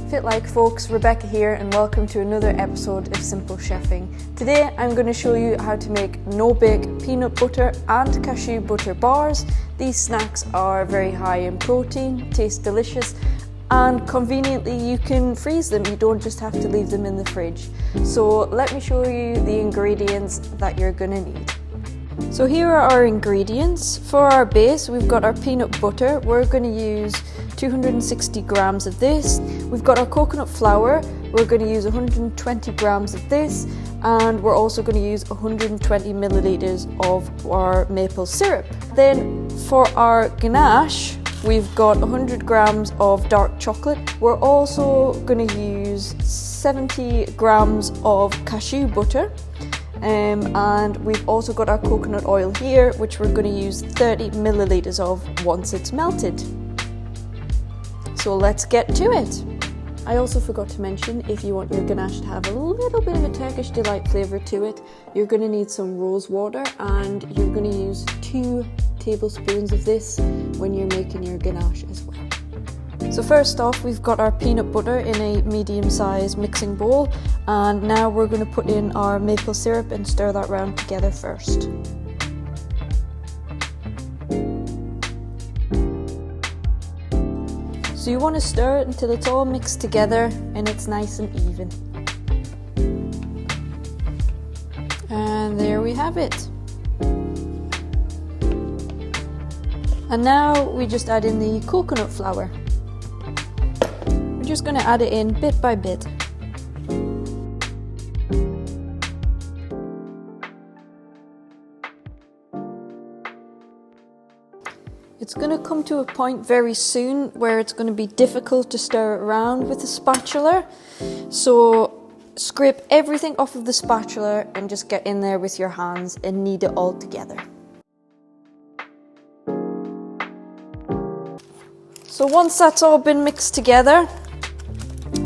Fit like folks, Rebecca here and welcome to another episode of Simple Chefing. Today I'm going to show you how to make no-bake peanut butter and cashew butter bars. These snacks are very high in protein, taste delicious, and conveniently you can freeze them. You don't just have to leave them in the fridge. So let me show you the ingredients that you're going to need. So here are our ingredients. For our base, we've got our peanut butter. We're going to use 260 grams of this. We've got our coconut flour. We're going to use 120 grams of this, and we're also going to use 120 milliliters of our maple syrup. Then for our ganache, we've got 100 grams of dark chocolate. We're also going to use 70 grams of cashew butter. And we've also got our coconut oil here, which we're going to use 30 milliliters of once it's melted. So let's get to it. I also forgot to mention, if you want your ganache to have a little bit of a Turkish delight flavour to it, you're going to need some rose water, and you're going to use 2 tablespoons of this when you're making your ganache as well. So first off, we've got our peanut butter in a medium-sized mixing bowl, and now we're going to put in our maple syrup and stir that round together first. So you want to stir it until it's all mixed together and it's nice and even. And there we have it. And now we just add in the coconut flour. We're just going to add it in bit by bit. It's going to come to a point very soon where it's going to be difficult to stir it around with a spatula. So scrape everything off of the spatula and just get in there with your hands and knead it all together. So once that's all been mixed together,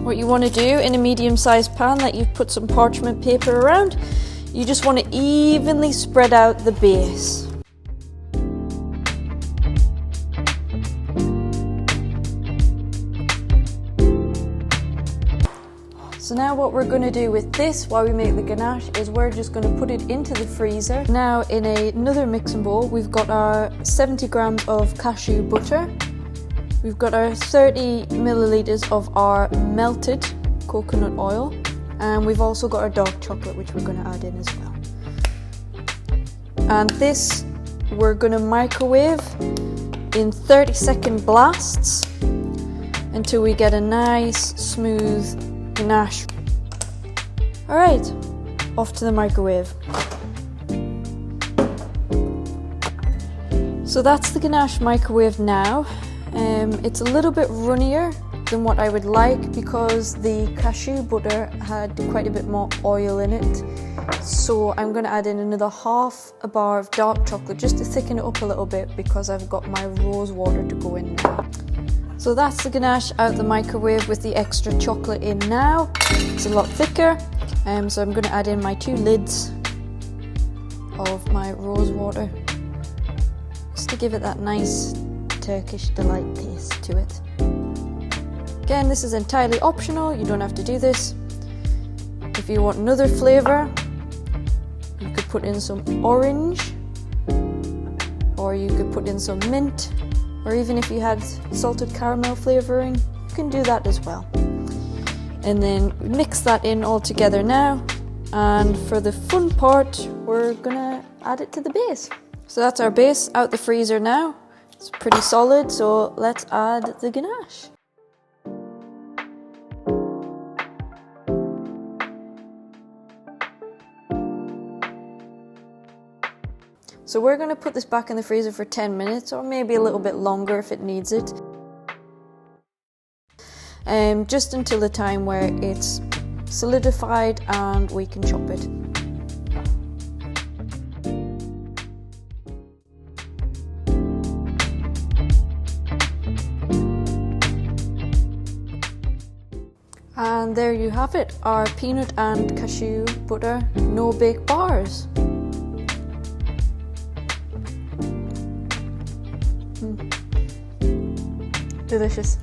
what you want to do in a medium-sized pan that you've put some parchment paper around, you just want to evenly spread out the base. So now what we're going to do with this while we make the ganache is we're just going to put it into the freezer. Now in another mixing bowl, we've got our 70 grams of cashew butter. We've got our 30 milliliters of our melted coconut oil, and we've also got our dark chocolate, which we're going to add in as well. And this we're going to microwave in 30-second blasts until we get a nice smooth ganache. Alright, off to the microwave. So that's the ganache microwave now. It's a little bit runnier than what I would like because the cashew butter had quite a bit more oil in it. So I'm going to add in another half a bar of dark chocolate just to thicken it up a little bit because I've got my rose water to go in now. So that's the ganache out the microwave with the extra chocolate in now. It's a lot thicker, so I'm going to add in my 2 lids of my rose water just to give it that nice Turkish delight taste to it. Again, this is entirely optional, you don't have to do this. If you want another flavour, you could put in some orange, or you could put in some mint, or even if you had salted caramel flavouring, you can do that as well. And then mix that in all together now, and for the fun part, we're gonna add it to the base. So that's our base out the freezer now. It's pretty solid, so let's add the ganache. So we're going to put this back in the freezer for 10 minutes, or maybe a little bit longer if it needs it. Just until the time where it's solidified and we can chop it. And there you have it, our peanut and cashew butter no-bake bars. Delicious.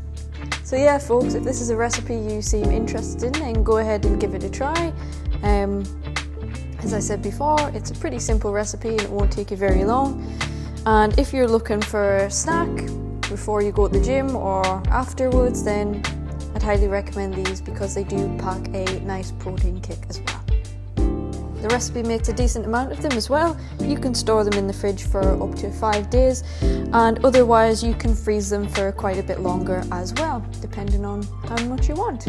So yeah folks, if this is a recipe you seem interested in, then go ahead and give it a try. As I said before, it's a pretty simple recipe and it won't take you very long. And if you're looking for a snack before you go to the gym or afterwards, then I'd highly recommend these because they do pack a nice protein kick as well. The recipe makes a decent amount of them as well. You can store them in the fridge for up to 5 days, and otherwise you can freeze them for quite a bit longer as well, depending on how much you want.